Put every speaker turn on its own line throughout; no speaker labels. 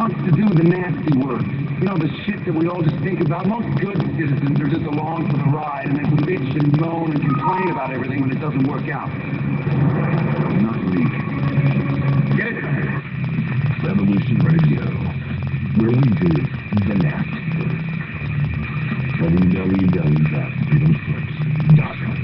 wants to do the nasty work. You know, the shit that we all just think about. Most good citizens are just along for the ride, and they will bitch and moan and complain about everything when it doesn't work out. Not me. Get it? Revolution Radio, where we do the nasty work. www.freedomslips.com.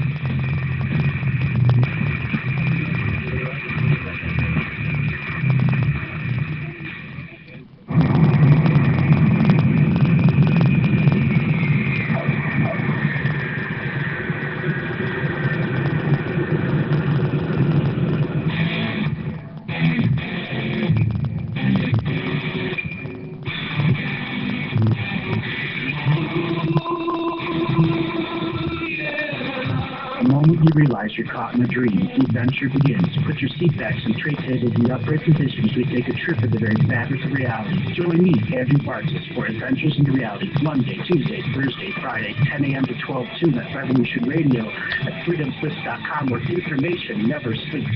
You realize you're caught in a dream. The adventure begins. Put your seat backs and tray tables in the upright positions. We take a trip at the very fabric of reality. Join me, Andrew Bartzis, for Adventures into Reality, Monday, Tuesday, Thursday, Friday, 10 a.m. to 12 noon at Revolution Radio at freedomslips.com, where information never sleeps.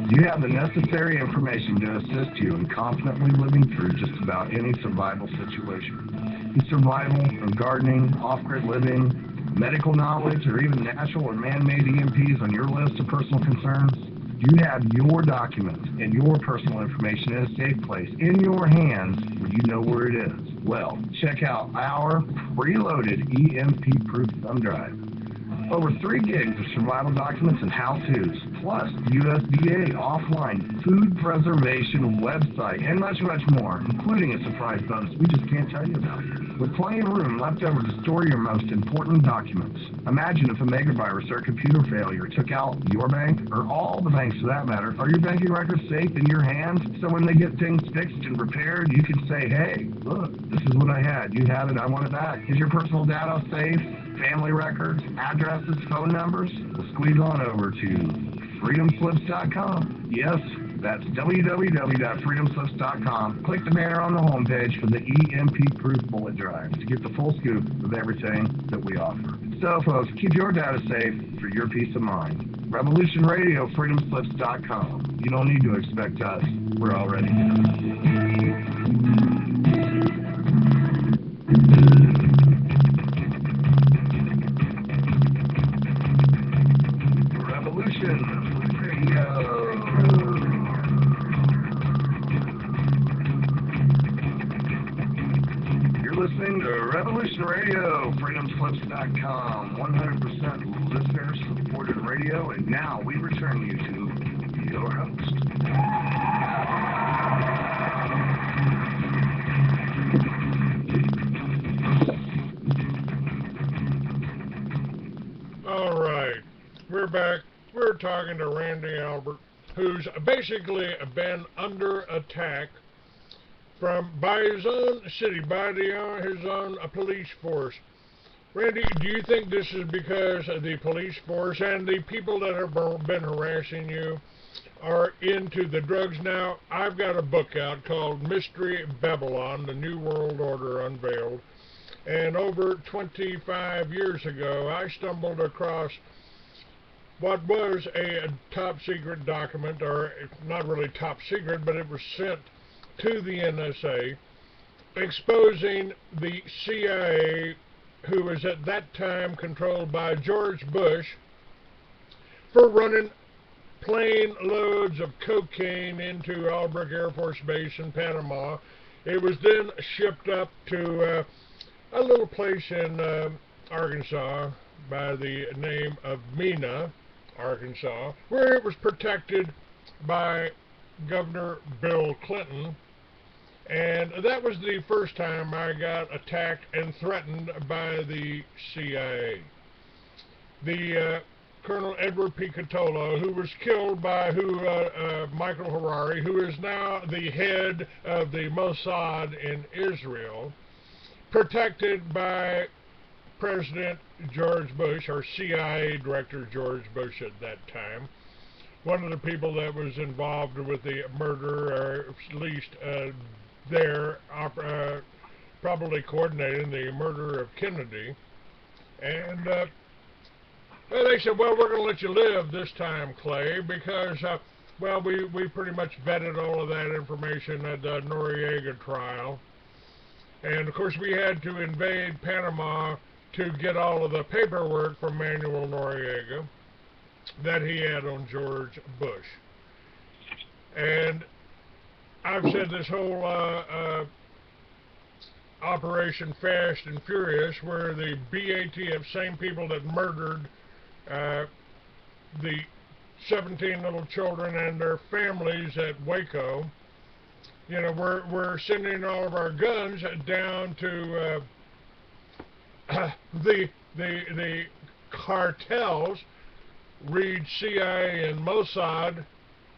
Do you have the necessary information to assist you in confidently living through just about any survival situation? In survival, from gardening, off-grid living, medical knowledge, or even natural or man-made EMPs on your list of personal concerns? Do you have your documents and your personal information in a safe place in your hands where you know where it is? Well, check out our preloaded EMP-proof thumb drive. Over 3 gigs of survival documents and how-tos, plus USDA offline food preservation website, and much, much more, including a surprise bonus we just can't tell you about. With plenty of room left over to store your most important documents. Imagine if a megavirus or computer failure took out your bank, or all the banks for that matter. Are your banking records safe in your hands? So when they get things fixed and repaired, you can say, hey, look, this is what I had. You have it, I want it back. Is your personal data safe? Family records, addresses, phone numbers? Well, squeeze on over to freedomslips.com. Yes, that's www.freedomslips.com. Click the banner on the homepage for the EMP-proof bullet drive to get the full scoop of everything that we offer. So, folks, keep your data safe for your peace of mind. Revolution Radio, freedomslips.com. You don't need to expect us. We're already here. Listening to Revolution Radio, freedomslips.com, 100% listener-supported radio, and now we return you to your host.
All right, we're back. We're talking to Randy Albert, who's basically been under attack by his own city, by his own police force. Randy, do you think this is because the police force and the people that have been harassing you are into the drugs now? I've got a book out called Mystery Babylon, The New World Order Unveiled. And over 25 years ago, I stumbled across what was a top secret document, or not really top secret, but it was sent to the NSA, exposing the CIA, who was at that time controlled by George Bush, for running plane loads of cocaine into Albrook Air Force Base in Panama. It was then shipped up to a little place in Arkansas by the name of Mena, Arkansas, where it was protected by Governor Bill Clinton. And that was the first time I got attacked and threatened by the CIA. The Colonel Edward P. Catolo, who was killed by Michael Harari, who is now the head of the Mossad in Israel, protected by President George Bush, or CIA Director George Bush at that time, one of the people that was involved with the murder, or at least there, probably coordinating the murder of Kennedy. And well, they said, well, we're going to let you live this time, Clay, because, well, we pretty much vetted all of that information at the Noriega trial. And, of course, we had to invade Panama to get all of the paperwork from Manuel Noriega that he had on George Bush. And I've said this whole Operation Fast and Furious, where the BATF, same people that murdered the 17 little children and their families at Waco, you know, we're sending all of our guns down to the cartels, read CIA and Mossad,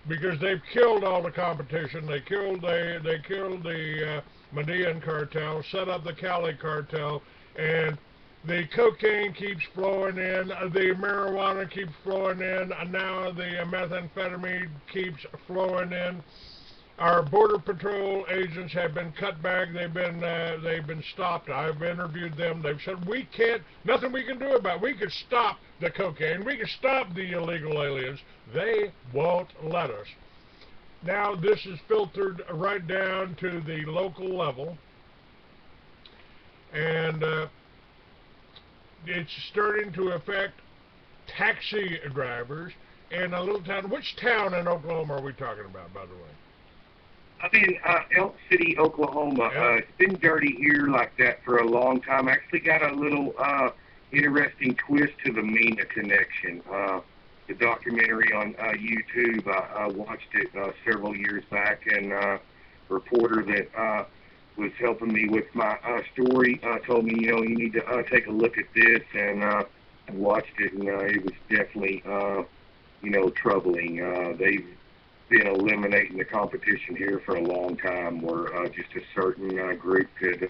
because they've killed all the competition. They killed the Median cartel, set up the Cali cartel, and the cocaine keeps flowing in, the marijuana keeps flowing in, and now the methamphetamine keeps flowing in. Our Border Patrol agents have been cut back. They've been stopped. I've interviewed them. They've said we can't, nothing we can do about it. We could stop the cocaine. We could stop the illegal aliens. They won't let us. Now this is filtered right down to the local level, and it's starting to affect taxi drivers in a little town. Which town in Oklahoma are we talking about, by the way?
I'm in Elk City, Oklahoma.
Yeah.
It's been dirty here like that for a long time. Actually got a little interesting twist to the MENA connection. The documentary on YouTube, I watched it several years back, and a reporter that was helping me with my story told me, you know, you need to take a look at this, and I watched it, and it was definitely, you know, troubling. They've been eliminating the competition here for a long time, where just a certain group could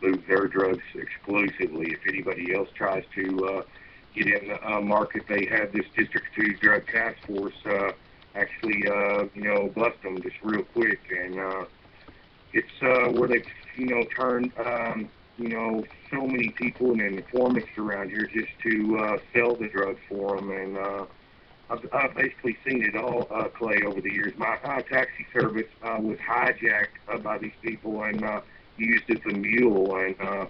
move their drugs exclusively. If anybody else tries to get in the market, they have this District 2 Drug Task Force actually, you know, bust them just real quick. And it's where they've, you know, turned, you know, so many people and informants around here just to sell the drugs for them. And I've basically seen it all, Clay, over the years. My taxi service was hijacked by these people and used as a mule, and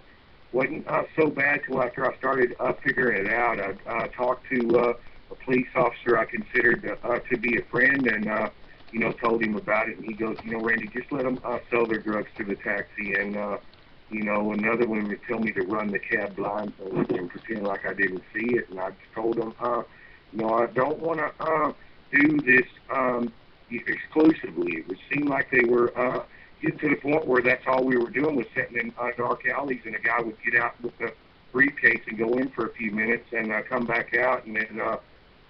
wasn't so bad till after I started figuring it out. I talked to a police officer I considered to be a friend, and you know, told him about it, and he goes, you know, Randy, just let them sell their drugs to the taxi. And you know, another one would tell me to run the cab blindfolded and pretend like I didn't see it, and I just told him, you know, I don't want to do this exclusively. It would seem like they were getting to the point where that's all we were doing was sitting in dark alleys, and a guy would get out with a briefcase and go in for a few minutes and come back out, and then, you know,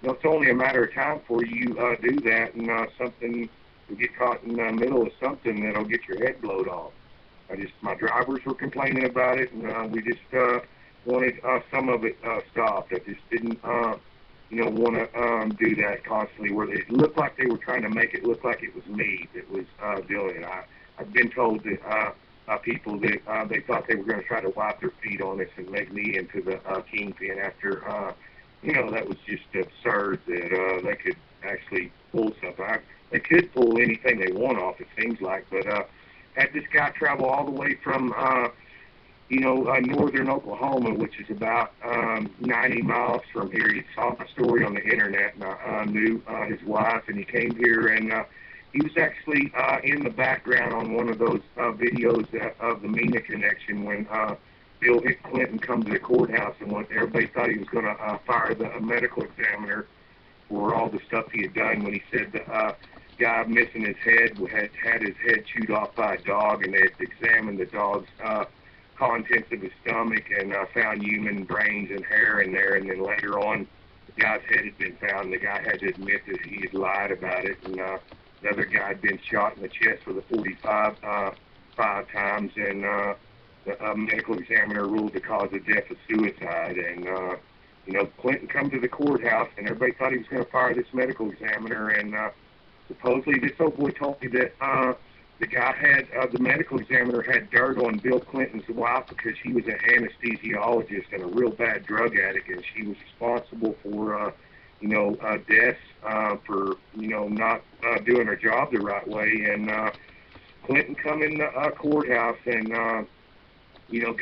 it's only a matter of time before you do that, and something will get caught in the middle of something that'll get your head blowed off. My drivers were complaining about it, and we just wanted some of it stopped. I just didn't, you know, want to do that constantly, where they looked like they were trying to make it look like it was me that was doing it. I've been told that people that they thought they were going to try to wipe their feet on us and make me into the kingpin after, you know, that was just absurd that they could actually pull something. They could pull anything they want off, it seems like, but had this guy travel all the way from, you know, northern Oklahoma, which is about 90 miles from here. He saw my story on the internet, and I knew his wife, and he came here, and he was actually in the background on one of those videos of the MENA connection when Bill Clinton come to the courthouse, and when everybody thought he was going to fire the medical examiner for all the stuff he had done, when he said the guy missing his head had his head chewed off by a dog, and they had examined the dog's contents of his stomach and found human brains and hair in there, and then later on the guy's head had been found. The guy had to admit that he had lied about it, and another guy had been shot in the chest with a 45 5 times, and the medical examiner ruled the cause of death a suicide. And Clinton come to the courthouse, and everybody thought he was going to fire this medical examiner, and supposedly this old boy told me that the medical examiner had dirt on Bill Clinton's wife because she was an anesthesiologist and a real bad drug addict, and she was responsible for, deaths for, not doing her job the right way. And Clinton come in the courthouse and,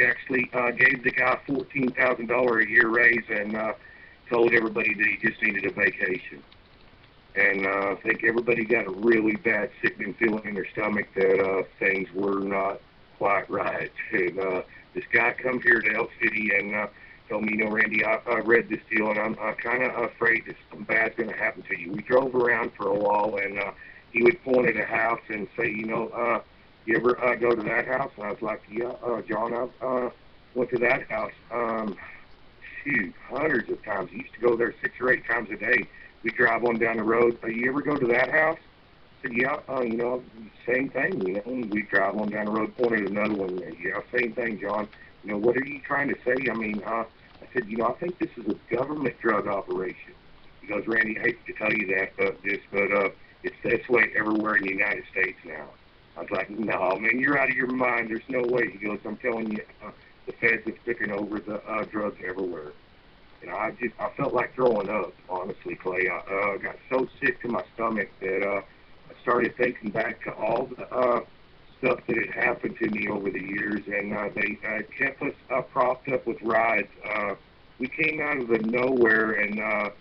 actually gave the guy $14,000 a year raise and told everybody that he just needed a vacation. And I think everybody got a really bad sickening feeling in their stomach that things were not quite right. And this guy come here to Elk City and told me, Randy, I read this deal, and I'm kind of afraid that something bad's going to happen to you. We drove around for a while, and he would point at a house and say, you ever go to that house? And I was like, yeah, John, I went to that house. Hundreds of times. I used to go there 6 or 8 times a day. We drive on down the road. You ever go to that house? I said, yeah, same thing, We drive on down the road, pointed at another one. Yeah, same thing, John. What are you trying to say? I said, I think this is a government drug operation. He goes, Randy, I hate to tell you that, but it's this way everywhere in the United States now. I was like, no, man, you're out of your mind. There's no way. He goes, I'm telling you, the feds have taken over the drugs everywhere. I felt like throwing up, honestly, Clay. I got so sick to my stomach that I started thinking back to all the stuff that had happened to me over the years, and they kept us propped up with rides. We came out of the nowhere, and I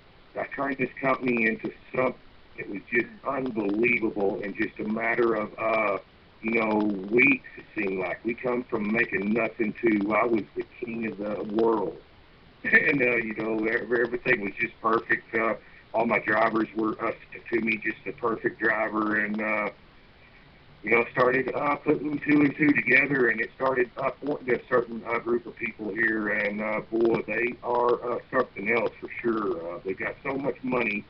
turned this company into something that was just unbelievable in just a matter of, weeks, it seemed like. We come from making nothing to, I was the king of the world. And, everything was just perfect. All my drivers were to me just the perfect driver. And, started putting 2 and 2 together, and it started pointing to a certain group of people here. And, boy, they are something else for sure. They got so much money.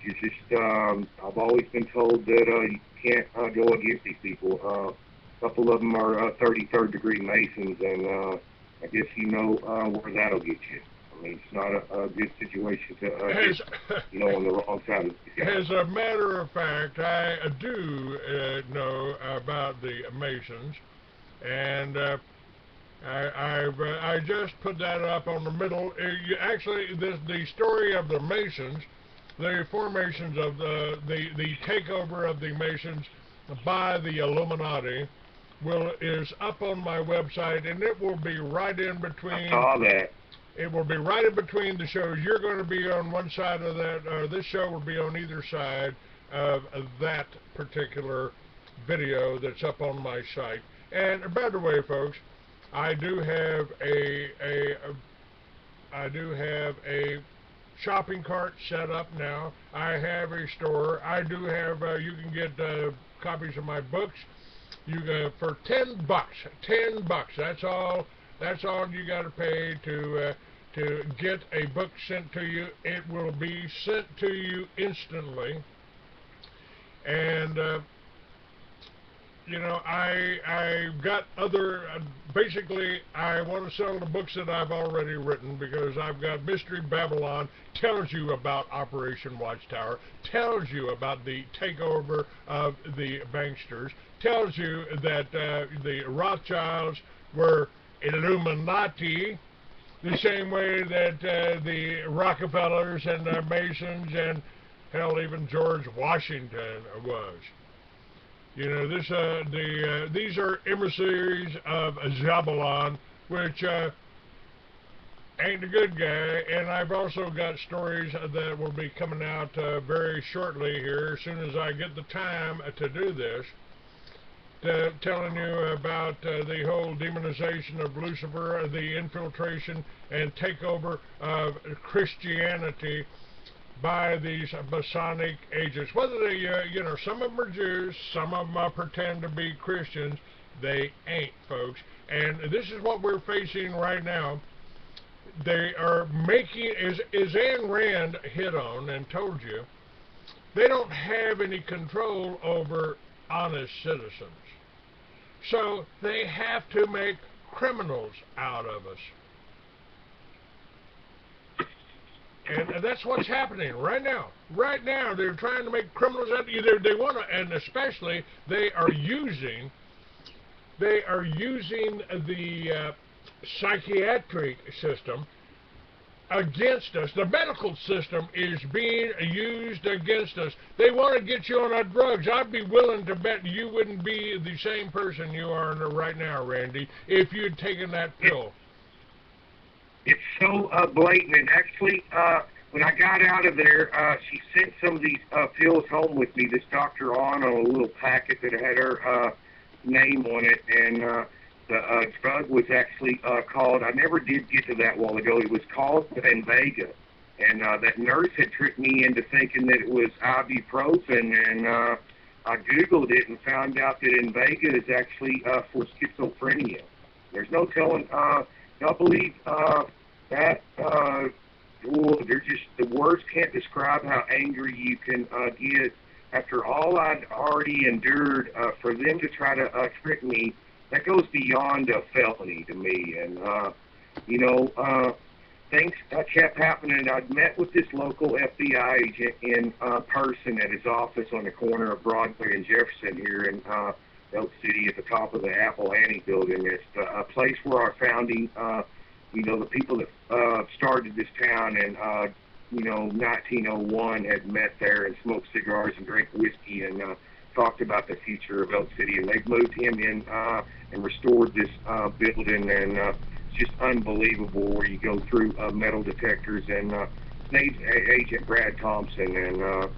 You just, I've always been told that you can't go against these people. A couple of them are 33rd degree Masons, and I guess where that'll get you. It's not a good situation to get, on the wrong side of the guy.
As a matter of fact, I do know about the Masons, and I just put that up on the middle. Actually, the story of the Masons, the formations of the takeover of the Masons by the Illuminati, is up on my website, and it will be right in between.
I saw that.
It will be right in between the shows. You're going to be on one side of that, or this show will be on either side of that particular video that's up on my site. And by the way, folks, I do have a shopping cart set up now. I have a store. I do have. You can get copies of my books. You for $10. $10. That's all. That's all you got to pay to get a book sent to you. It will be sent to you instantly. And I got other. Basically, I want to sell the books that I've already written, because I've got Mystery Babylon, tells you about Operation Watchtower, tells you about the takeover of the banksters, tells you that the Rothschilds were Illuminati, the same way that the Rockefellers and the Masons and hell, even George Washington was. These are emissaries of Zabulon, which ain't a good guy. And I've also got stories that will be coming out very shortly here, as soon as I get the time to do this. Telling you about the whole demonization of Lucifer, the infiltration and takeover of Christianity by these Masonic agents. Whether they, some of them are Jews, some of them pretend to be Christians, they ain't, folks. And this is what we're facing right now. They are making, as Ayn Rand hit on and told you, they don't have any control over honest citizens. So they have to make criminals out of us. And that's what's happening right now. Right now, they're trying to make criminals out. They want to, and especially they are using the psychiatric system against us. The medical system is being used against us. They want to get you on our drugs. I'd be willing to bet you wouldn't be the same person you are right now, Randy, if you'd taken that pill.
It's so blatant. And actually, when I got out of there, she sent some of these pills home with me. This Dr. on a little packet that had her name on it, and the drug was actually called, I never did get to that while ago, it was called Invega. And that nurse had tricked me into thinking that it was ibuprofen, and I Googled it and found out that Invega is actually for schizophrenia. There's no telling, I believe that, they're just, the words can't describe how angry you can get after all I'd already endured. For them to try to trick me, that goes beyond a felony to me. And, things kept happening. I'd met with this local FBI agent in person at his office on the corner of Broadway and Jefferson here in Elk City at the top of the Apple Annie building. It's a place where our founding, the people that started this town in, 1901 had met there and smoked cigars and drank whiskey and talked about the future of Elk City. And they've moved him in and restored this building, and it's just unbelievable where you go through metal detectors. And his name's Agent Brad Thompson, and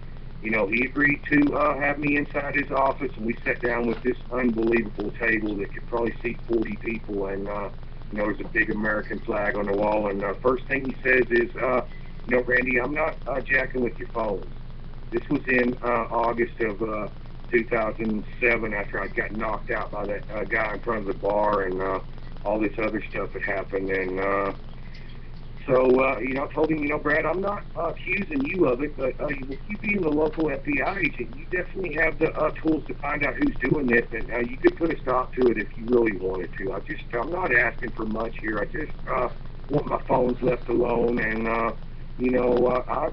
he agreed to have me inside his office, and we sat down with this unbelievable table that could probably seat 40 people, and there's a big American flag on the wall. And first thing he says is, Randy, I'm not jacking with your phones. This was in August of 2007, after I got knocked out by that guy in front of the bar, and all this other stuff had happened. And I told him, Brad, I'm not accusing you of it, but with you being the local FBI agent, you definitely have the tools to find out who's doing this, and you could put a stop to it if you really wanted to. I'm not asking for much here. I just want my phones left alone, and I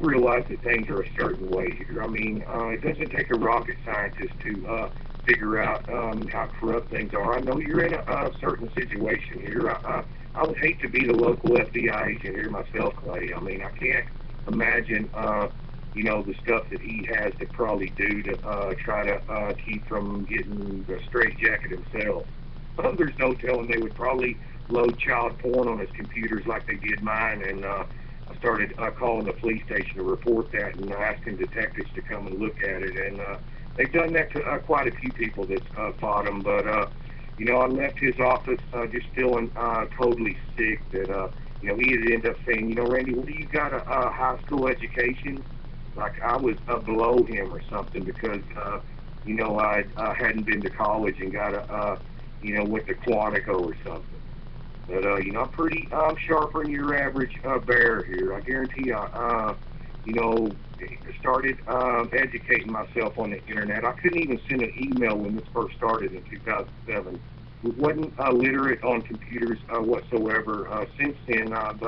realize that things are a certain way here. I mean, it doesn't take a rocket scientist to figure out how corrupt things are. I know you're in a certain situation here. I would hate to be the local FBI agent here myself, Clay. I mean, I can't imagine, the stuff that he has to probably do to try to keep from getting the straitjacket himself. There's no telling. They would probably load child porn on his computers like they did mine, and I started calling the police station to report that and asking detectives to come and look at it. And they've done that to quite a few people that's fought him. But, I left his office just feeling totally sick that, he had ended up saying, Randy, what do you got, a high school education? Like I was below him or something because, I hadn't been to college and got went to Quantico or something. But, I'm pretty sharper than your average bear here. I guarantee I started educating myself on the internet. I couldn't even send an email when this first started in 2007. We wasn't literate on computers whatsoever. Since then, I've,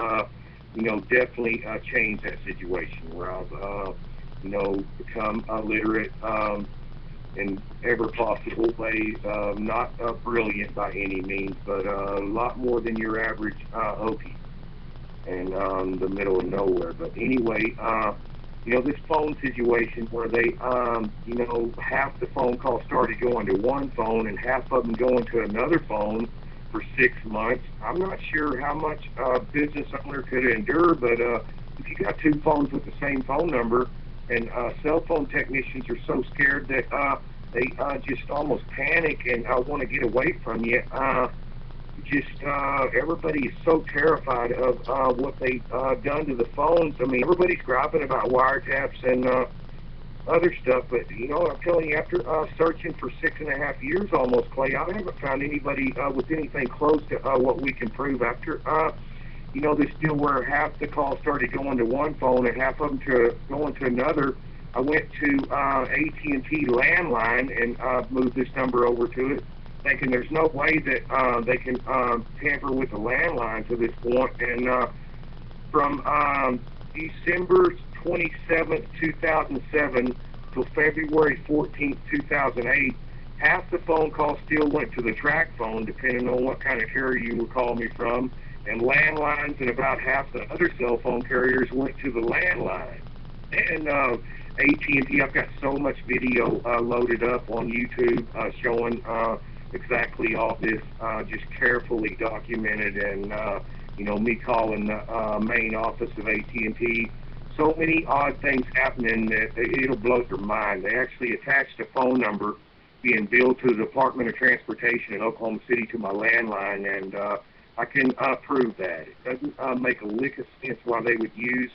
definitely changed that situation where I've, become literate in every possible way. Not brilliant by any means, but a lot more than your average Okie and the middle of nowhere. But anyway, this phone situation where they, half the phone calls started going to one phone and half of them going to another phone for 6 months. I'm not sure how much business owner could endure, but if you got two phones with the same phone number, and cell phone technicians are so scared that they just almost panic and want to get away from you. Everybody is so terrified of what they've done to the phones. I mean, everybody's griping about wiretaps and other stuff, but, I'm telling you, after searching for 6.5 years almost, Clay, I haven't found anybody with anything close to what we can prove. After, this deal where half the calls started going to one phone and half of them going to another, I went to AT&T landline and moved this number over to it, thinking there's no way that they can tamper with the landline to this point. And from December 27th, 2007 till February 14th, 2008, half the phone calls still went to the track phone, depending on what kind of carrier you were calling me from, and landlines, and about half the other cell phone carriers went to the landline. And AT&T, I've got so much video loaded up on YouTube showing exactly all this, just carefully documented, and me calling the main office of AT&T. So many odd things happening that it'll blow your mind. They actually attached a phone number being billed to the Department of Transportation in Oklahoma City to my landline, and I can prove that. It doesn't make a lick of sense why they would use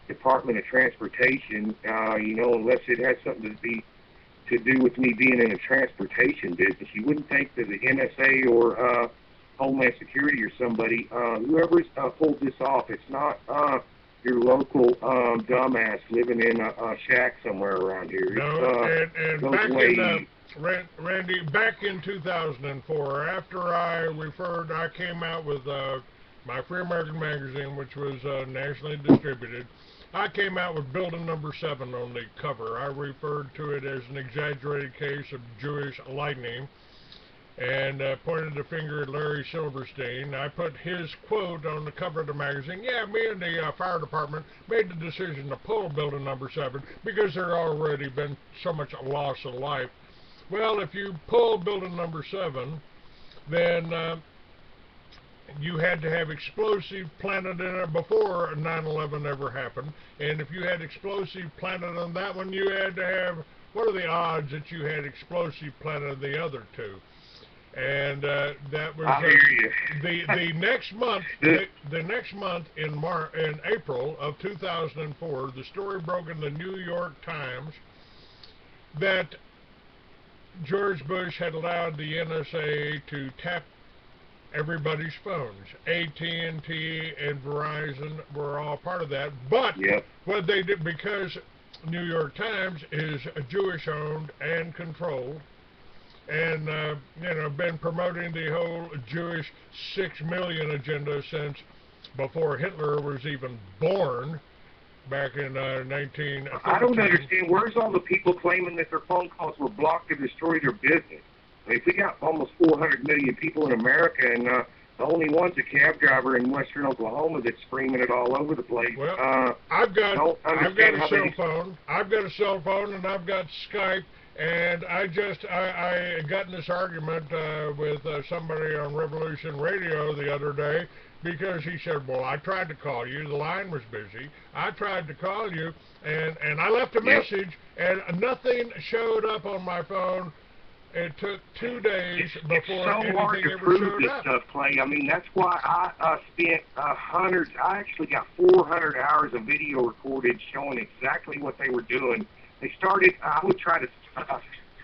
Department of Transportation, unless it has something to do with me being in a transportation business. You wouldn't think that the NSA or Homeland Security or somebody, whoever's pulled this off, it's not your local dumbass living in a shack somewhere around here.
No, and back in Randy, back in 2004, after I came out with my Free American magazine, which was nationally distributed. I came out with Building Number 7 on the cover. I referred to it as an exaggerated case of Jewish lightning, and pointed the finger at Larry Silverstein. I put his quote on the cover of the magazine. Yeah, me and the fire department made the decision to pull Building Number 7 because there already been so much loss of life. Well, if you pull Building Number 7, then you had to have explosive planted in it before 9/11 ever happened. And if you had explosive planted on that one, you had to have, what are the odds that you had explosive planted in the other two? And that was the next month. The next month in April of 2004, the story broke in the New York Times that George Bush had allowed the NSA to tap everybody's phones. AT&T and Verizon were all part of that. But what they did, because New York Times is Jewish owned and controlled, and been promoting the whole Jewish 6 million agenda since before Hitler was even born, back in 1913.
I don't understand. Where's all the people claiming that their phone calls were blocked to destroy their business? I mean, if we got almost 400 million people in America, and the only one's a cab driver in western Oklahoma that's screaming it all over the place.
Well, I've got a cell phone. I've got a cell phone, and I've got Skype. And I got in this argument with somebody on Revolution Radio the other day, because he said, well, I tried to call you, the line was busy. I tried to call you, and I left a message, and nothing showed up on my phone. It took 2 days before anything ever showed up. It's so hard to prove this stuff,
Clay. I mean, that's why I spent hundreds. I actually got 400 hours of video recorded showing exactly what they were doing. They started, I would try to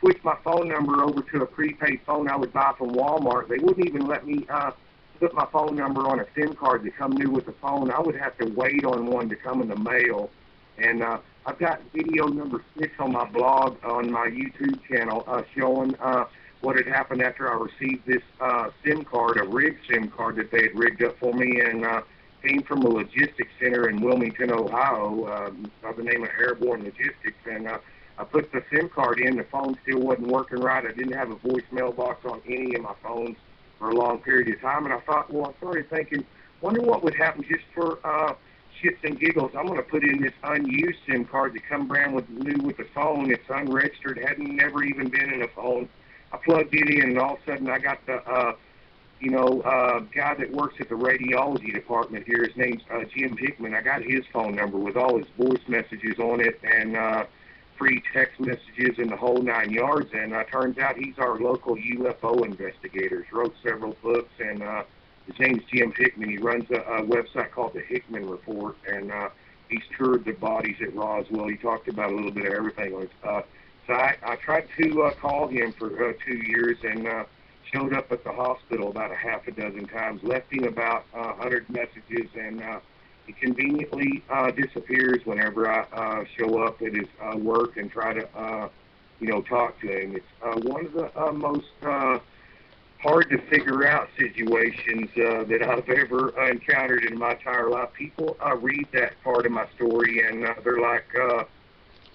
switch my phone number over to a prepaid phone I would buy from Walmart. They wouldn't even let me put my phone number on a SIM card to come new with the phone. I would have to wait on one to come in the mail. And I've got video number 6 on my blog on my YouTube channel showing what had happened after I received this SIM card, a rigged SIM card that they had rigged up for me, and came from a logistics center in Wilmington, Ohio, by the name of Airborne Logistics. And I put the SIM card in. The phone still wasn't working right. I didn't have a voicemail box on any of my phones for a long period of time. And I thought, well, I started thinking, wonder what would happen just for shits and giggles. I'm going to put in this unused SIM card that come brand new with the phone. It's unregistered, hadn't never even been in a phone. I plugged it in, and all of a sudden I got the guy that works at the radiology department here. His name's Jim Hickman. I got his phone number with all his voice messages on it, and free text messages and the whole 9 yards. And turns out he's our local UFO investigator. He wrote several books, and his name's Jim Hickman. He runs a website called the Hickman Report, and he's toured the bodies at Roswell. He talked about a little bit of everything. So I tried to call him for 2 years, and showed up at the hospital about a half a dozen times, left him about 100 messages, and he conveniently disappears whenever I show up at his work and try to, talk to him. It's one of the most hard to figure out situations that I've ever encountered in my entire life. People read that part of my story and they're like,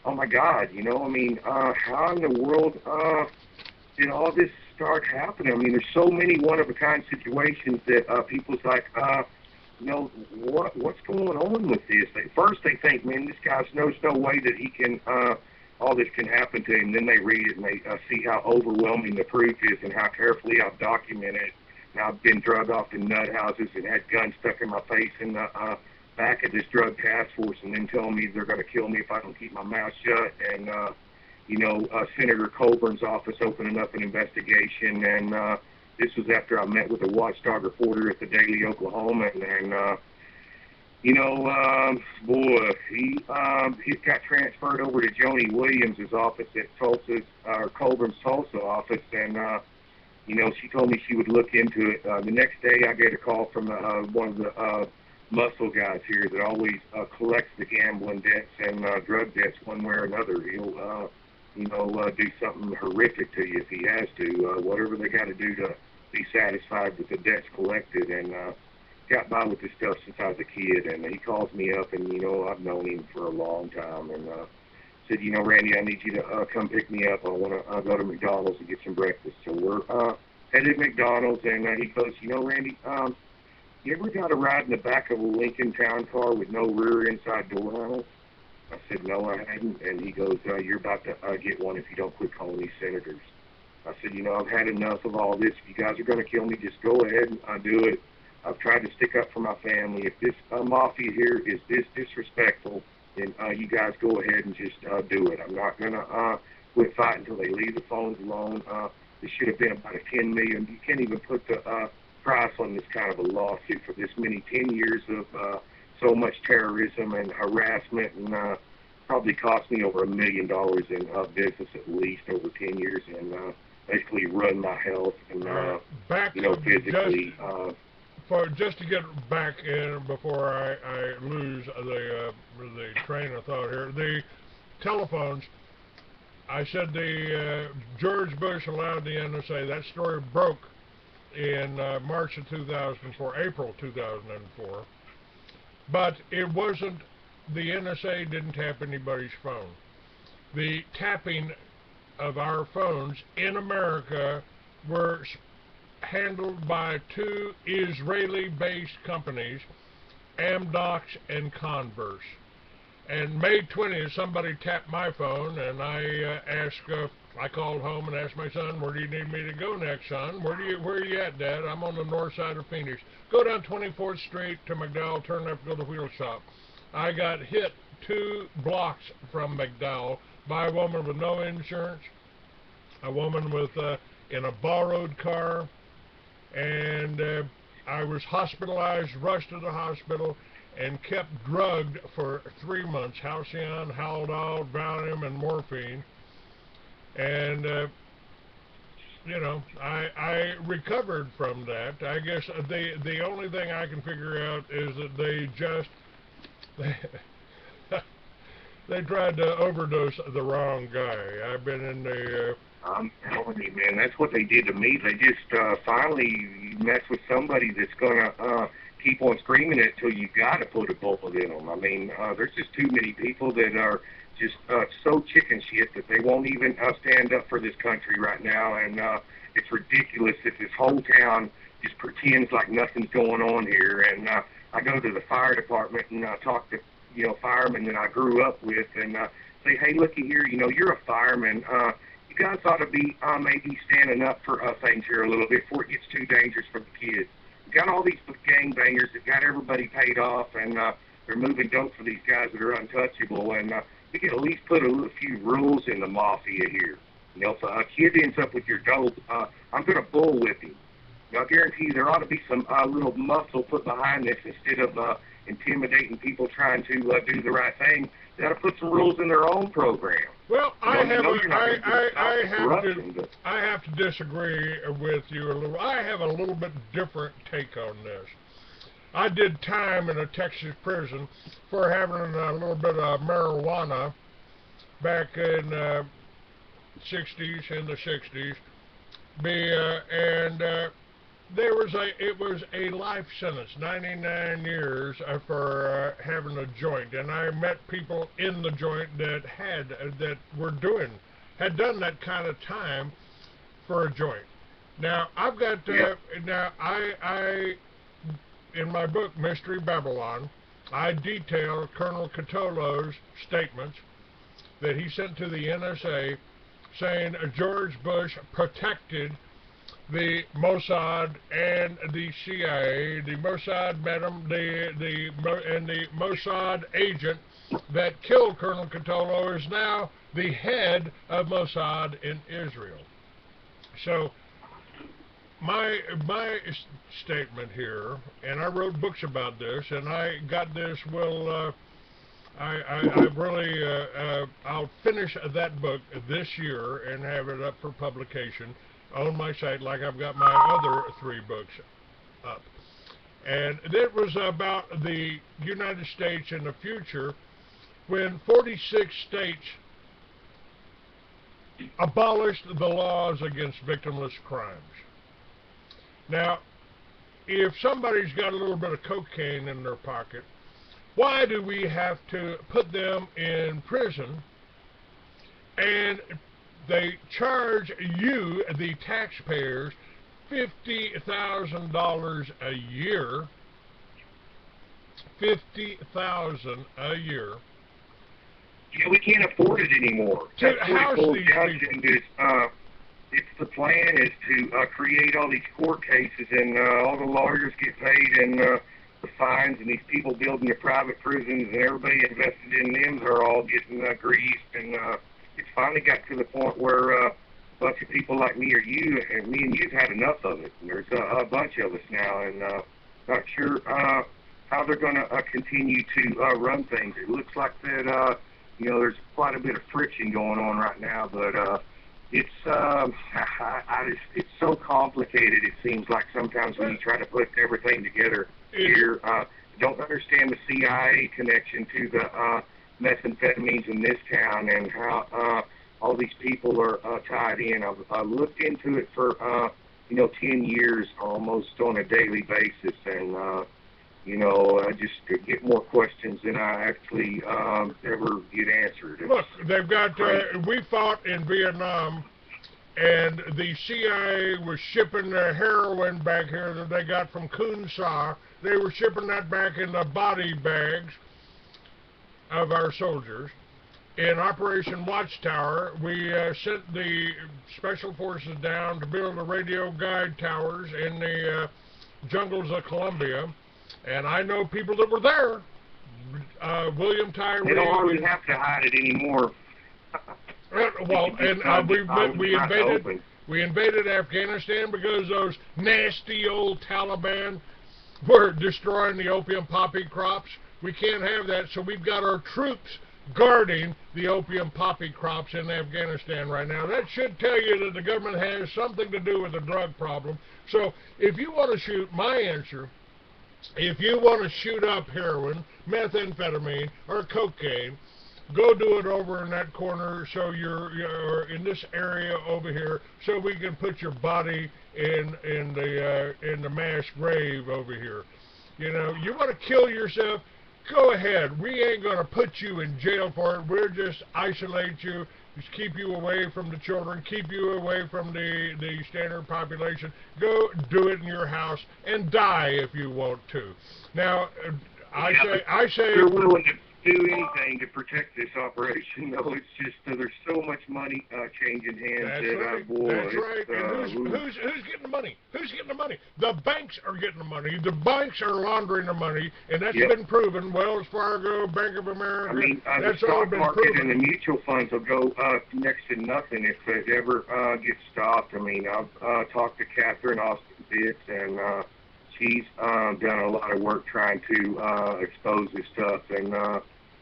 oh my God, you know, I mean, how in the world did all this start happening? I mean, there's so many one-of-a-kind situations that people's like, you know, what's going on with this? First they think, man, this guy's there's no way that he can, all this can happen to him. Then they read it and they see how overwhelming the proof is and how carefully I've documented it. And I've been drug off to nut houses and had guns stuck in my face in the back of this drug task force, and then telling me they're going to kill me if I don't keep my mouth shut. And, you know, Senator Colburn's office opening up an investigation, and this was after I met with a watchdog reporter at the Daily Oklahoma, and you know, boy, he got transferred over to Joni Williams' office at Tulsa's, Colburn's Tulsa office, and, you know, she told me she would look into it. The next day I get a call from one of the muscle guys here that always collects the gambling debts and drug debts one way or another. He'll, you know, do something horrific to you if he has to, whatever they got to do to be satisfied with the debts collected. And got by with this stuff since I was a kid. And he calls me up, and, you know, I've known him for a long time, and said, you know, Randy, I need you to come pick me up. I want to go to McDonald's and get some breakfast. So we're headed to McDonald's, and he goes, you know, Randy, you ever got a ride in the back of a Lincoln Town car with no rear inside door handle? I said, no, I hadn't. And he goes, you're about to get one if you don't quit calling these senators. I said, you know, I've had enough of all this. If you guys are going to kill me, just go ahead and do it. I've tried to stick up for my family. If this mafia here is this disrespectful, then you guys go ahead and just do it. I'm not going to quit fighting until they leave the phones alone. This should have been about a $10 million. You can't even put the price on this kind of a lawsuit for this many 10 years of so much terrorism and harassment, and probably cost me over $1 million in business at least over 10 years, and basically run my health and
back
you know, physically.
Just to get back in before I lose the train of thought here, the telephones. I said the George Bush allowed the NSA. That story broke in March of 2004, April 2004. But it wasn't, the NSA didn't tap anybody's phone. The tapping of our phones in America were handled by two Israeli-based companies, Amdocs and Converse. And May 20th, somebody tapped my phone, and I called home and asked my son, where do you need me to go next, son? Where are you at, Dad? I'm on the north side of Phoenix. Go down 24th Street to McDowell, turn left, go to the wheel shop. I got hit 2 blocks from McDowell by a woman with no insurance, a woman with in a borrowed car, and I was hospitalized, rushed to the hospital, and kept drugged for 3 months, Halcyon, Haldol, Valium, and morphine. And, you know, I recovered from that. I guess the only thing I can figure out is that they just, they tried to overdose the wrong guy. I've been in the...
I'm telling you, man, that's what they did to me. They just finally mess with somebody that's going to keep on screaming it until you got to put a bullet in them. I mean, there's just too many people that are just so chicken shit that they won't even stand up for this country right now. And it's ridiculous that this whole town just pretends like nothing's going on here. And I go to the fire department and talk to, you know, firemen that I grew up with, and say, hey, looky here, you know, you're a fireman. You guys ought to be maybe standing up for things here a little bit before it gets too dangerous for the kids. You got all these gangbangers that got everybody paid off, and they're moving dope for these guys that are untouchable. And we can at least put a few rules in the mafia here. You know, if a kid ends up with your dope, I'm going to bullwhip him. You know, I guarantee you there ought to be some little muscle put behind this instead of intimidating people trying to do the right thing. They got to put some rules in their own program.
Well, I have to disagree with you a little. I have a little bit different take on this. I did time in a Texas prison for having a little bit of marijuana back in the 60s, It was a life sentence, 99 years for having a joint, and I met people in the joint that had done that kind of time for a joint. Now I've got now I in my book Mystery Babylon, I detail Colonel Catolo's statements that he sent to the NSA saying George Bush protected the Mossad and the CIA. The Mossad met him, and the Mossad agent that killed Colonel Catolo is now the head of Mossad in Israel. So my statement here, and I wrote books about this, and I got this. I really I'll finish that book this year and have it up for publication on my site, like I've got my other 3 books up. And it was about the United States in the future when 46 states abolished the laws against victimless crimes. Now, if somebody's got a little bit of cocaine in their pocket, why do we have to put them in prison and they charge you, the taxpayers, $50,000 a year? $50,000 a year.
Yeah, we can't afford it anymore. That's what it boils down to. It's the plan is to create all these court cases, and all the lawyers get paid, and the fines, and these people building their private prisons, and everybody invested in them are all getting greased, and it's finally got to the point where a bunch of people like me or you, and me and you've had enough of it. And there's a bunch of us now, and not sure how they're going to continue to run things. It looks like that, there's quite a bit of friction going on right now, but it's so complicated. It seems like sometimes when you try to put everything together here, don't understand the CIA connection to the methamphetamines in this town and how all these people are tied in. I've looked into it for 10 years almost on a daily basis, and I just get more questions than I actually ever get answered.
Look, they've got, we fought in Vietnam, and the CIA was shipping their heroin back here that they got from Kun Sa. They were shipping that back in the body bags of our soldiers. In Operation Watchtower, we sent the Special Forces down to build the radio guide towers in the jungles of Colombia. And I know people that were there. William Tyree.
They don't hardly have to hide it anymore.
Well, and we invaded Afghanistan because those nasty old Taliban were destroying the opium poppy crops. We can't have that, so we've got our troops guarding the opium poppy crops in Afghanistan right now. That should tell you that the government has something to do with the drug problem. So if you want to shoot, my answer, if you want to shoot up heroin, methamphetamine, or cocaine, go do it over in that corner, so you're in this area over here, so we can put your body in the mass grave over here. You want to kill yourself? Go ahead. We ain't going to put you in jail for it. We'll just isolate you, just keep you away from the children, keep you away from the standard population. Go do it in your house and die if you want to. Now, I say
they're willing to do anything to protect this operation, though. It's just there's so much money changing hands.
That's right. And who's getting the money? Who's getting the money? The banks are getting the money. The banks are laundering the money, and that's been proven. Wells Fargo, Bank of America. That's
the
all
stock
been
market
proven.
and the mutual funds will go next to nothing if it ever gets stopped. I've talked to Catherine Austin Fitz, and she's done a lot of work trying to expose this stuff, and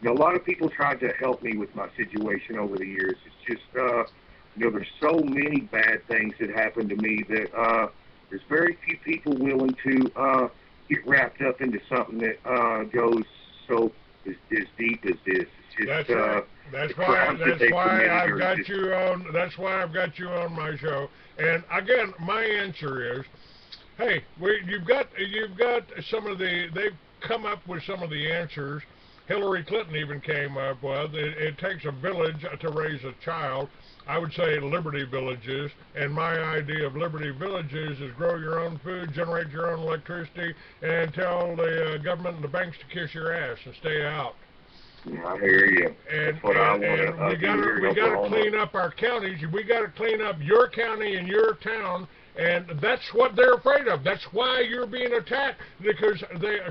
a lot of people tried to help me with my situation over the years. It's just, there's so many bad things that happened to me that there's very few people willing to get wrapped up into something that goes so as deep as this. It's just
That's right. That's
the
why.
crimes that
That's
they
why
committed
I've
are
got
just,
you on. That's why I've got you on my show. And again, my answer is, hey, you've got some of the. They've come up with some of the answers. Hillary Clinton even came up with it takes a village to raise a child. I would say Liberty Villages, and my idea of Liberty Villages is grow your own food, generate your own electricity, and tell the government and the banks to kiss your ass and stay out.
I hear you.
And,
That's what I want
and
to do.
we got to clean up our counties. We got to clean up your county and your town, and that's what they're afraid of. That's why you're being attacked, because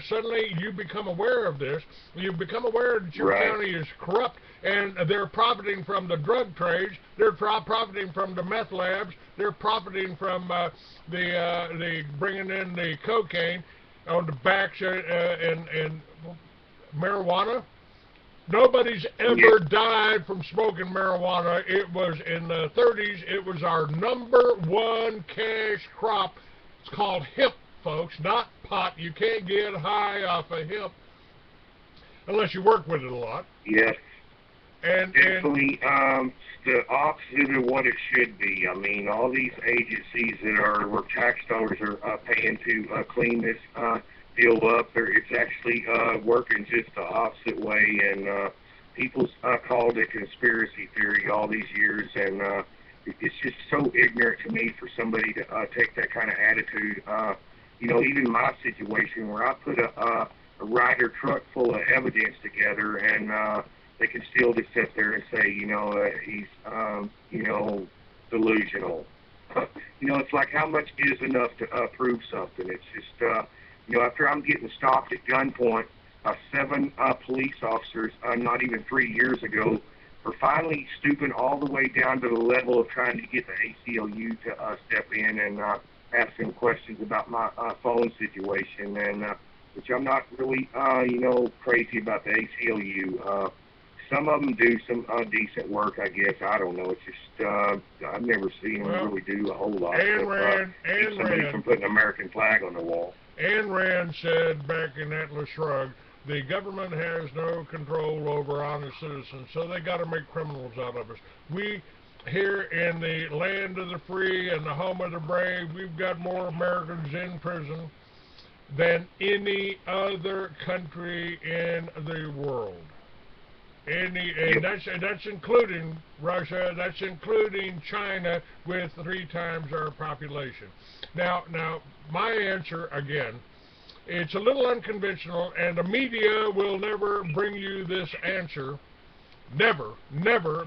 suddenly you become aware of this. You become aware that your county is corrupt, and they're profiting from the drug trades. They're profiting from the meth labs. They're profiting from the bringing in the cocaine on the backs and marijuana. Nobody's ever died from smoking marijuana. It was in the 30s. It was our #1 cash crop. It's called hemp, folks, not pot. You can't get high off of hemp unless you work with it a lot.
Yes.
And
definitely the opposite of what it should be. I mean, all these agencies that are where tax dollars are paying to clean this deal up, it's actually working just the opposite way, and people's called it conspiracy theory all these years, and it's just so ignorant to me for somebody to take that kind of attitude. You know, even my situation where I put a Ryder truck full of evidence together, and they can still just sit there and say, you know, he's, you know, delusional. You know, it's like, how much is enough to prove something? It's just, you know, after I'm getting stopped at gunpoint by 7 police officers not even 3 years ago for finally stooping all the way down to the level of trying to get the ACLU to step in and ask them questions about my phone situation, and which I'm not really, you know, crazy about the ACLU. Some of them do some decent work, I guess. I don't know. It's just I've never seen them really do a whole lot. Keep somebody from putting an American flag on the wall.
Ayn Rand said back in Atlas Shrugged, the government has no control over honest citizens, so they got to make criminals out of us. We, here in the land of the free and the home of the brave, we've got more Americans in prison than any other country in the world. And that's including Russia, that's including China with 3 times our population. Now, my answer, again, it's a little unconventional, and the media will never bring you this answer. Never,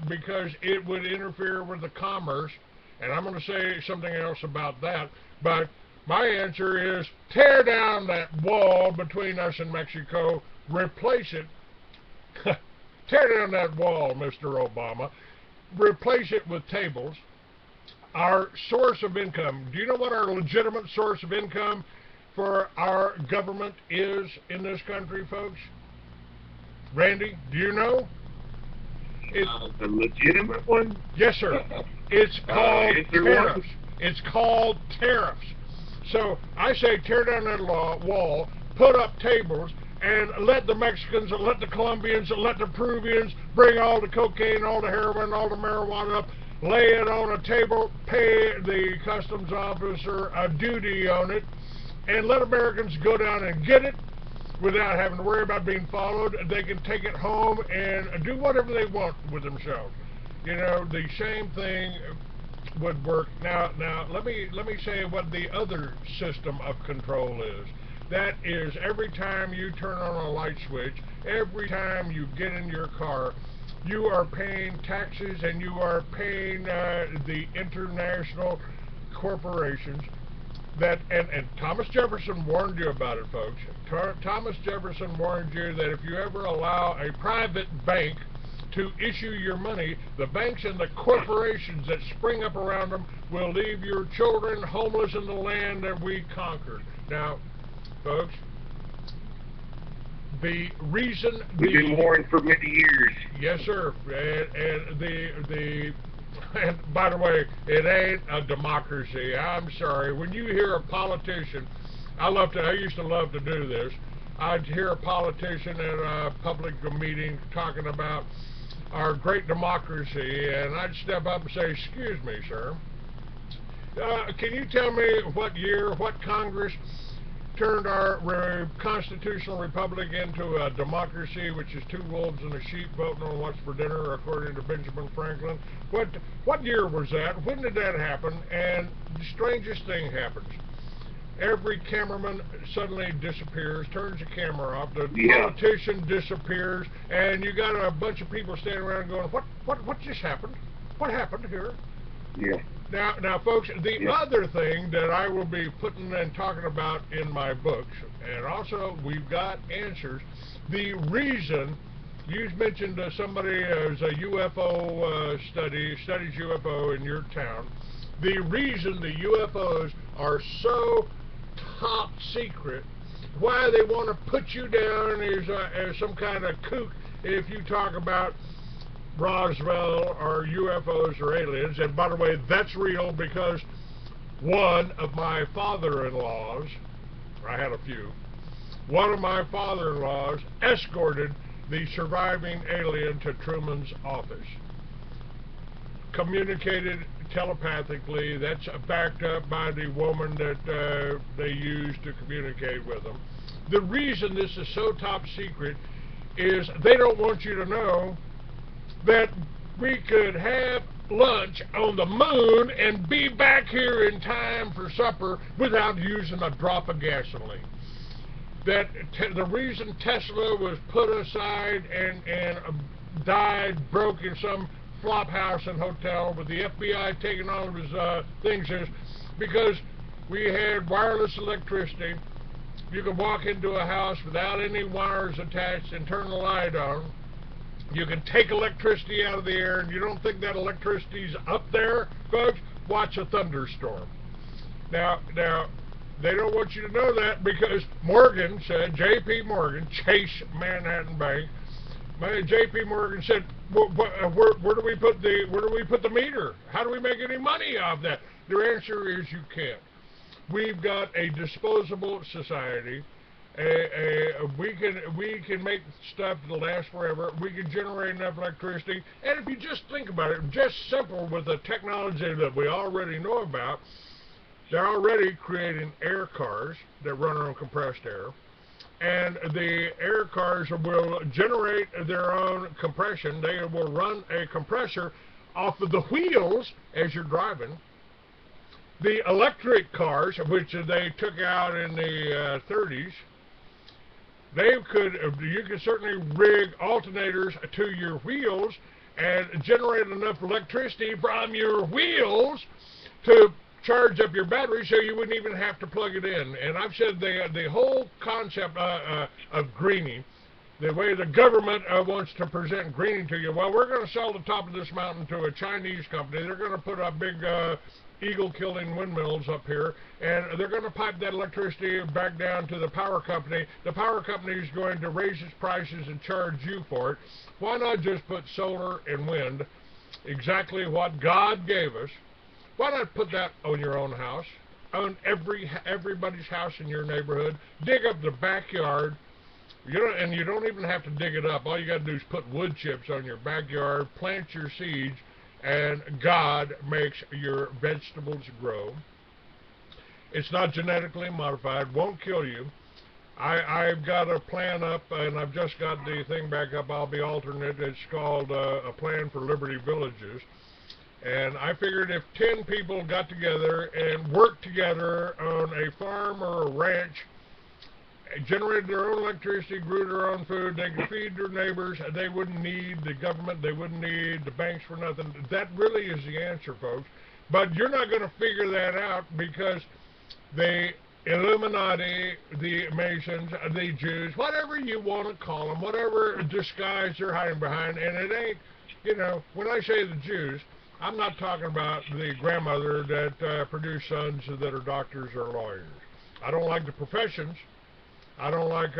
because it would interfere with the commerce, and I'm going to say something else about that, but my answer is tear down that wall between us and Mexico, replace it. Tear down that wall, Mr. Obama. Replace it with tables. Our source of income. Do you know what our legitimate source of income for our government is in this country, folks? Randy, do you know?
The legitimate one?
Yes, sir. It's called tariffs. It's called tariffs. So I say tear down that wall, put up tables, and let the Mexicans, let the Colombians, let the Peruvians bring all the cocaine, all the heroin, all the marijuana up, lay it on a table, pay the customs officer a duty on it, and let Americans go down and get it without having to worry about being followed. They can take it home and do whatever they want with themselves. You know, the same thing would work. Now let me say what the other system of control is. That is, every time you turn on a light switch, every time you get in your car, you are paying taxes, and you are paying the international corporations that, and Thomas Jefferson warned you about it, folks. Thomas Jefferson warned you that if you ever allow a private bank to issue your money, the banks and the corporations that spring up around them will leave your children homeless in the land that we conquered. Now, folks, the reason
we've been warned for many years.
Yes, sir. And by the way, it ain't a democracy. I'm sorry. When you hear a politician, I used to love to do this. I'd hear a politician at a public meeting talking about our great democracy, and I'd step up and say, "Excuse me, sir, can you tell me what year, what Congress turned our constitutional republic into a democracy, which is two wolves and a sheep voting on what's for dinner, according to Benjamin Franklin? What year was that? When did that happen?" And the strangest thing happens. Every cameraman suddenly disappears, turns the camera off, the politician disappears, and you got a bunch of people standing around going, what just happened? What happened here?
Yeah.
Now, folks, the other thing that I will be putting and talking about in my books, and also we've got answers, the reason, you mentioned somebody as a UFO studies UFO in your town, the reason the UFOs are so top secret, why they want to put you down as some kind of kook if you talk about Roswell or UFOs or aliens. And by the way, that's real, because one of my father-in-laws, I had a few, one of my father-in-laws escorted the surviving alien to Truman's office, communicated telepathically. That's backed up by the woman that they used to communicate with them. The reason this is so top secret is they don't want you to know that we could have lunch on the moon and be back here in time for supper without using a drop of gasoline. That the reason Tesla was put aside and died, broke in some flop house and hotel with the FBI taking all of his things is because we had wireless electricity. You could walk into a house without any wires attached and turn the light on. You can take electricity out of the air, and you don't think that electricity's up there, folks? Watch a thunderstorm. Now, they don't want you to know that, because Morgan said, J.P. Morgan, Chase Manhattan Bank, J.P. Morgan said, where do we put the meter? How do we make any money off that? Their answer is you can't. We've got a disposable society. We can make stuff that lasts forever. We can generate enough electricity. And if you just think about it, just simple with the technology that we already know about, they're already creating air cars that run on compressed air. And the air cars will generate their own compression. They will run a compressor off of the wheels as you're driving. The electric cars, which they took out in the 30s, you could certainly rig alternators to your wheels and generate enough electricity from your wheels to charge up your battery, so you wouldn't even have to plug it in. And I've said the whole concept of greening, the way the government wants to present greening to you, well, we're going to sell the top of this mountain to a Chinese company. They're going to put up big eagle-killing windmills up here, and they're going to pipe that electricity back down to the power company. The power company is going to raise its prices and charge you for it. Why not just put solar and wind, exactly what God gave us? Why not put that on your own house, on everybody's house in your neighborhood? Dig up the backyard. And you don't even have to dig it up. All you got to do is put wood chips on your backyard, plant your seeds, and God makes your vegetables grow. It's not genetically modified, won't kill you. I've got a plan up, and I've just got the thing back up. I'll be altering it. It's called A Plan for Liberty Villages. And I figured if 10 people got together and worked together on a farm or a ranch, generated their own electricity, grew their own food, they could feed their neighbors, they wouldn't need the government, they wouldn't need the banks for nothing. That really is the answer, folks. But you're not going to figure that out, because the Illuminati, the Masons, the Jews, whatever you want to call them, whatever disguise they're hiding behind, and it ain't, when I say the Jews, I'm not talking about the grandmother that produced sons that are doctors or lawyers. I don't like the professions. I don't like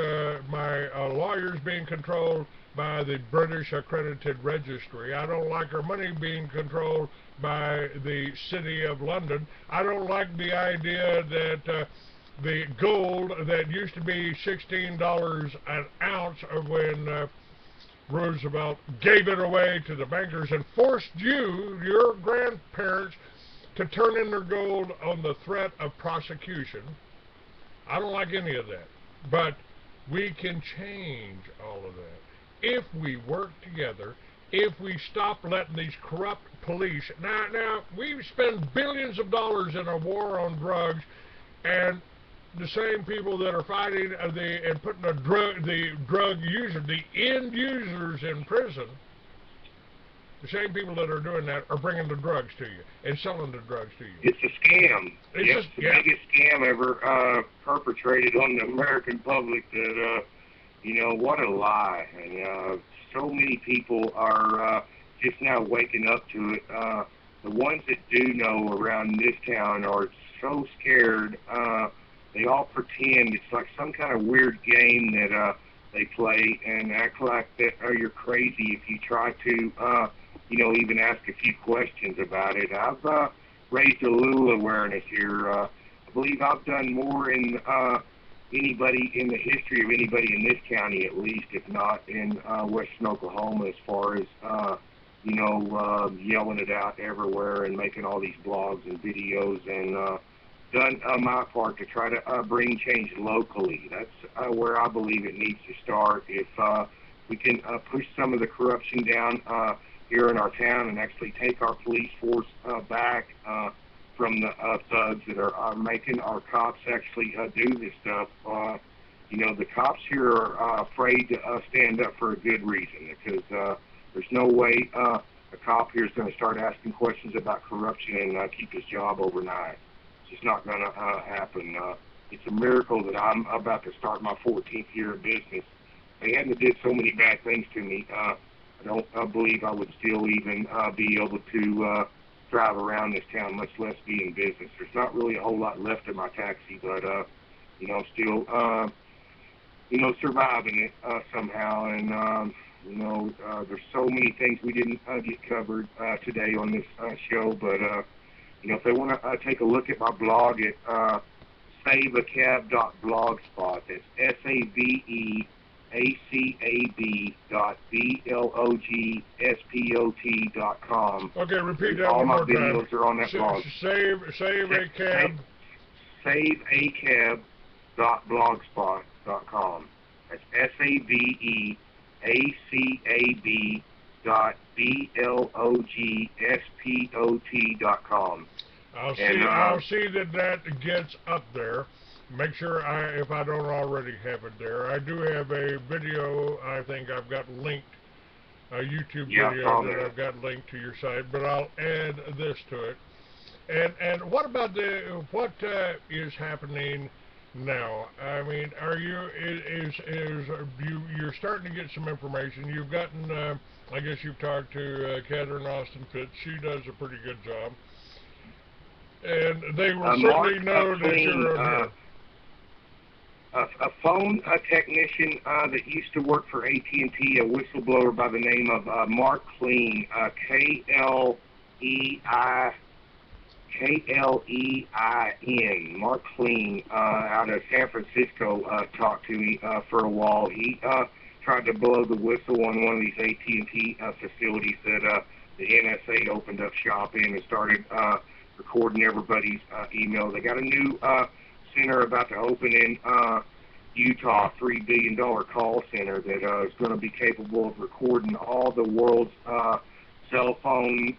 my lawyers being controlled by the British accredited registry. I don't like our money being controlled by the City of London. I don't like the idea that the gold that used to be $16 an ounce when Roosevelt gave it away to the bankers and forced you, your grandparents, to turn in their gold on the threat of prosecution. I don't like any of that. But we can change all of that if we work together, if we stop letting these corrupt police. Now we spend billions of dollars in a war on drugs, and the same people that are fighting and putting the drug user, the end users in prison, the same people that are doing that are bringing the drugs to you and selling the drugs to you.
It's a scam.
It's
the biggest scam ever perpetrated on the American public. That what a lie. And so many people are just now waking up to it. The ones that do know around this town are so scared. They all pretend it's like some kind of weird game that they play and act like that you're crazy if you try to, even ask a few questions about it. I've raised a little awareness here. I believe I've done more in anybody in the history of anybody in this county, at least, if not in western Oklahoma, as far as yelling it out everywhere and making all these blogs and videos, and done my part to try to bring change locally. That's where I believe it needs to start. If we can push some of the corruption down here in our town and actually take our police force back from the thugs that are making our cops actually do this stuff. The cops here are afraid to stand up for a good reason, because there's no way a cop here is going to start asking questions about corruption and keep his job overnight. It's just not going to happen. It's a miracle that I'm about to start my 14th year of business. They hadn't did so many bad things to me. I don't believe I would still even be able to drive around this town, much less be in business. There's not really a whole lot left of my taxi, but still surviving it somehow. And there's so many things we didn't get covered today on this show, but if they want to take a look at my blog at saveacab.blogspot, that's saveacab.blogspot.com.
Okay, repeat that
all
one
my
more
videos
time.
are on that blog.
Save a cab.
Saveacab.blogspot.com. That's saveacab.blogspot.com.
I'll see that gets up there. Make sure if I don't already have it there. I do have a video. I think I've got linked, a YouTube video that I've got linked to your site, but I'll add this to it. And what about what is happening now? I mean, are you you're starting to get some information? You've gotten, I guess you've talked to Catherine Austin Fitz. She does a pretty good job, and they will certainly know that you're
a phone technician that used to work for AT&T, a whistleblower by the name of Mark Clean, K-L-E-I-N, Mark Clean, out of San Francisco, talked to me for a while. He tried to blow the whistle on one of these AT&T facilities that the NSA opened up shop in and started recording everybody's email. They got a new center about to open in Utah, $3 billion call center that is going to be capable of recording all the world's cell phone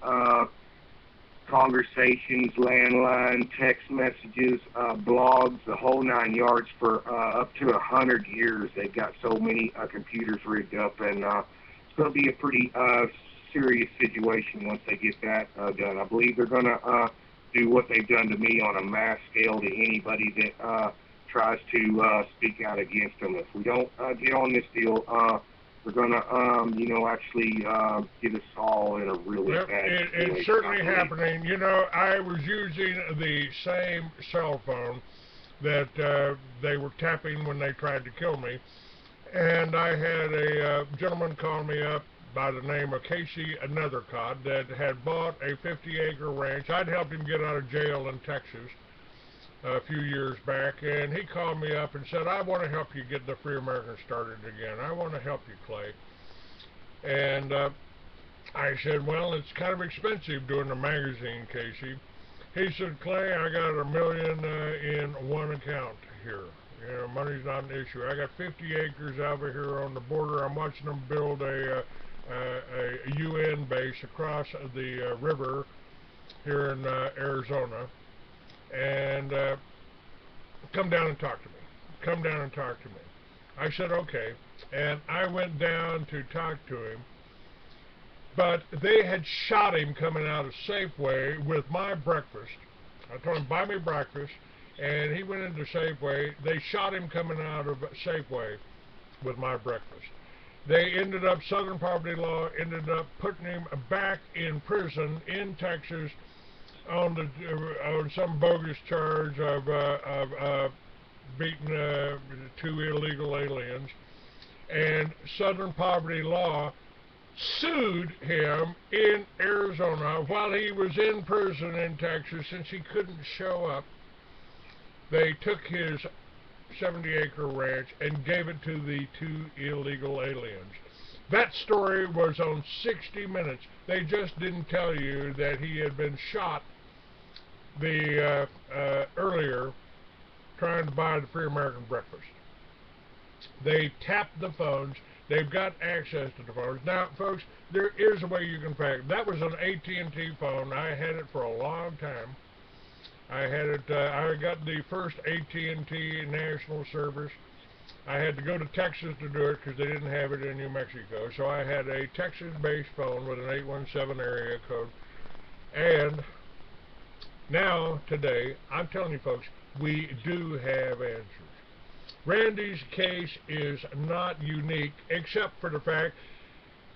conversations, landline, text messages, blogs, the whole 9 yards for up to 100 years. They've got so many computers rigged up, and it's going to be a pretty serious situation once they get that done. I believe they're going to do what they've done to me on a mass scale to anybody that tries to speak out against them. If we don't get on this deal, we're going to, actually get us all in a really bad situation.
It's certainly happening. I was using the same cell phone that they were tapping when they tried to kill me, and I had a gentleman call me up by the name of Casey Nethercott that had bought a 50-acre ranch. I'd helped him get out of jail in Texas. a few years back, and he called me up and said, I want to help you get the Free American started again. I want to help you, Clay. And I said, well, it's kind of expensive doing a magazine, Casey. He said, Clay, I got $1 million in one account here. You know, money's not an issue. I got 50 acres over here on the border. I'm watching them build a UN base across the river here in Arizona. And come down and talk to me. Come down and talk to me. I said, okay. And I went down to talk to him. But they had shot him coming out of Safeway with my breakfast. I told him, buy me breakfast. And he went into Safeway. They shot him coming out of Safeway with my breakfast. They ended up, Southern Poverty Law ended up putting him back in prison in Texas on some bogus charge of beating 2 illegal aliens. And Southern Poverty Law sued him in Arizona while he was in prison in Texas since he couldn't show up. They took his 70-acre ranch and gave it to the 2 illegal aliens. That story was on 60 Minutes. They just didn't tell you that he had been shot earlier trying to buy the Free American breakfast. They tapped the phones. They've got access to the phones. Now, folks, there is a way you can pack. That was an AT&T phone. I had it for a long time. I had it. I got the first AT&T national service. I had to go to Texas to do it because they didn't have it in New Mexico. So I had a Texas-based phone with an 817 area code. And now, today, I'm telling you, folks, we do have answers. Randy's case is not unique, except for the fact,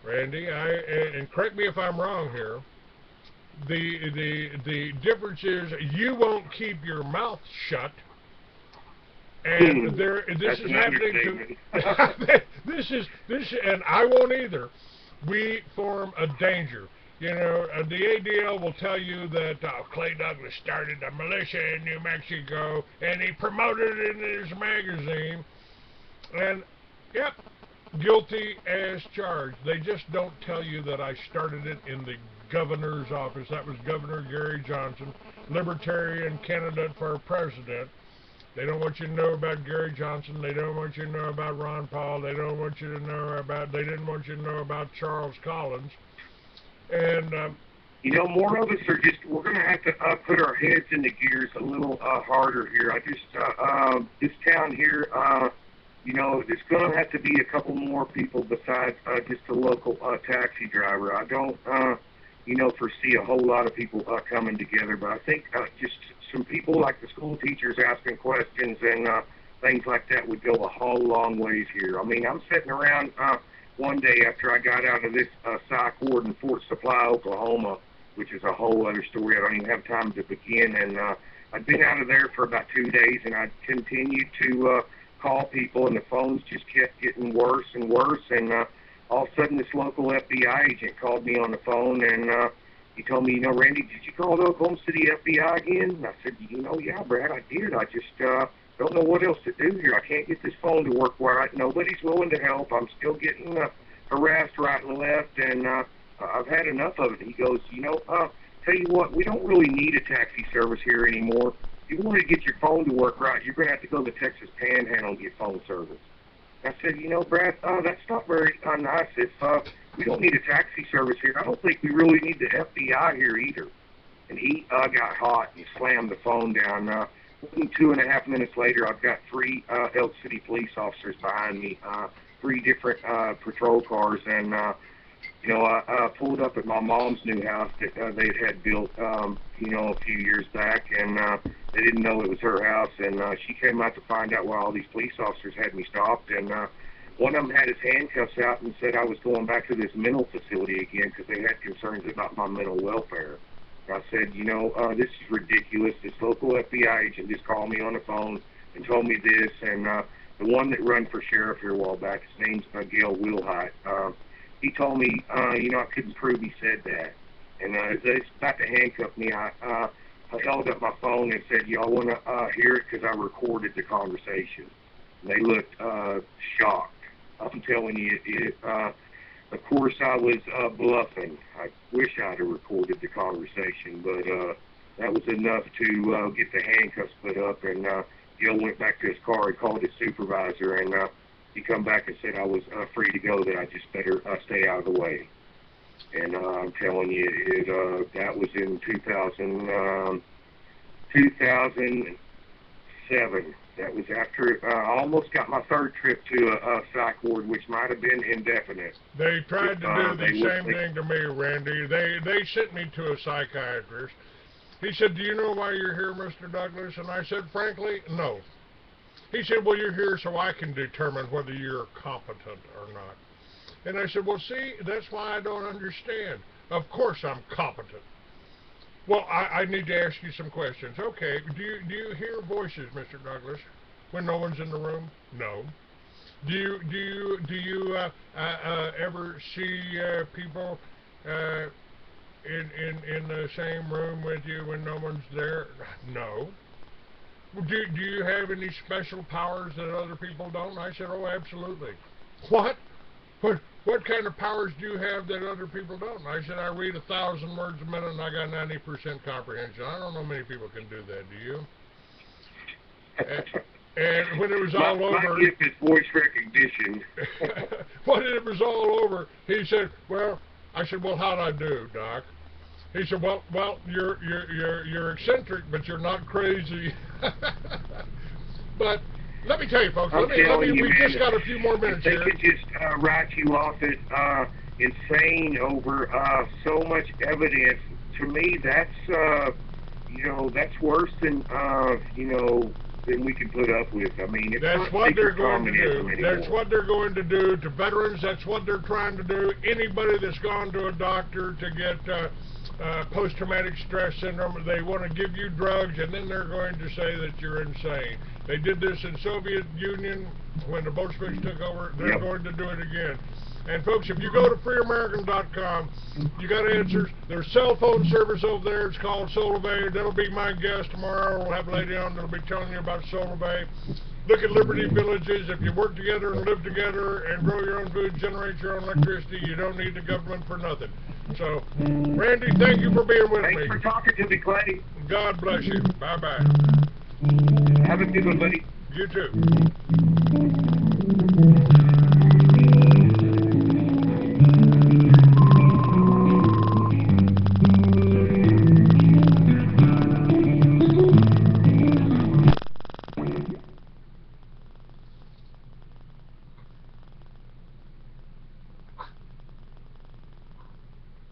Randy, and correct me if I'm wrong here, the difference is you won't keep your mouth shut, and this is happening to this, and I won't either. We form a danger. You know, the ADL will tell you that Clay Douglas started a militia in New Mexico, and he promoted it in his magazine, and, yep, guilty as charged. They just don't tell you that I started it in the governor's office. That was Governor Gary Johnson, libertarian candidate for president. They don't want you to know about Gary Johnson. They don't want you to know about Ron Paul. They didn't want you to know about Charles Collins. And,
you know, more of us are just, we're going to have to put our heads in the gears a little harder here. I just, this town here, you know, there's going to have to be a couple more people besides just a local taxi driver. I don't, you know, foresee a whole lot of people coming together, but I think just some people like the school teachers asking questions and things like that would go a whole long ways here. I mean, I'm sitting around one day after I got out of this psych ward in Fort Supply, Oklahoma, which is a whole other story. I don't even have time to begin. And I'd been out of there for about 2 days, and I continued to call people, and the phones just kept getting worse and worse. And all of a sudden, this local FBI agent called me on the phone, and he told me, you know, Randy, did you call the Oklahoma City FBI again? And I said, you know, yeah, Brad, I did. I just don't know what else to do here. I can't get this phone to work right. Nobody's willing to help. I'm still getting harassed right and left, and I've had enough of it. He goes, you know, tell you what, we don't really need a taxi service here anymore. If you want to get your phone to work right, you're going to have to go to the Texas Panhandle and get phone service. I said, you know, Brad, that's not very nice. If we don't need a taxi service here, I don't think we really need the FBI here either. And he got hot and slammed the phone down. 2.5 minutes later, I've got 3 Elk City police officers behind me, 3 different patrol cars, and you know, I pulled up at my mom's new house that they had built, you know, a few years back, and they didn't know it was her house, and she came out to find out why all these police officers had me stopped, and one of them had his handcuffs out and said I was going back to this mental facility again because they had concerns about my mental welfare. I said, you know, this is ridiculous. This local FBI agent just called me on the phone and told me this, and the one that run for sheriff here a while back, his name's Gail Wilhite, he told me, you know, I couldn't prove he said that. And as they was about to handcuff me, I held up my phone and said, y'all want to hear it? Because I recorded the conversation. And they looked shocked. I'm telling you, of course I was bluffing. I wish I'd have recorded the conversation, but that was enough to get the handcuffs put up, and Gil went back to his car and called his supervisor, and he come back and said I was free to go, that I just better stay out of the way. And I'm telling you, that was in 2007. That was after I almost got my third trip to a psych ward, which might have been indefinite.
They tried to do the same thing to me, Randy. They sent me to a psychiatrist. He said, do you know why you're here, Mr. Douglas? And I said, frankly, no. He said, well, you're here so I can determine whether you're competent or not. And I said, well, see, that's why I don't understand. Of course I'm competent. Well, I need to ask you some questions. Okay, do you hear voices, Mr. Douglas, when no one's in the room? No. Do you ever see people in the same room with you when no one's there? No. Do you have any special powers that other people don't? I said, oh, absolutely. What? What kind of powers do you have that other people don't? I said, I read 1,000 words a minute and I got 90% comprehension. I don't know many people can do that, do you? And when it was all over...
My gift is voice recognition.
When it was all over, he said, well, I said, well, how'd I do, Doc? He said, well, you're eccentric, but you're not crazy. But... let me tell you, folks, we just got a few more minutes
here.
They
could just write you off as insane over so much evidence. To me, that's, that's worse than, than we can put up with. I mean, it's
that's what they're going to do.
Anymore.
That's what they're going to do to veterans. That's what they're trying to do. Anybody that's gone to a doctor to get post-traumatic stress syndrome, they want to give you drugs, and then they're going to say that you're insane. They did this in Soviet Union when the Bolsheviks took over. They're going to do it again. And folks, if you go to freeamerican.com, you got answers. There's cell phone service over there. It's called Solar Bay. That'll be my guest tomorrow. We'll have a lady on that'll be telling you about Solar Bay. Look at Liberty Villages. If you work together and live together and grow your own food, generate your own electricity, you don't need the government for nothing. So, Randy, thank you for being with me.
Thanks for talking to me, Clay.
God bless you. Bye-bye.
Have a good one, buddy.
You too.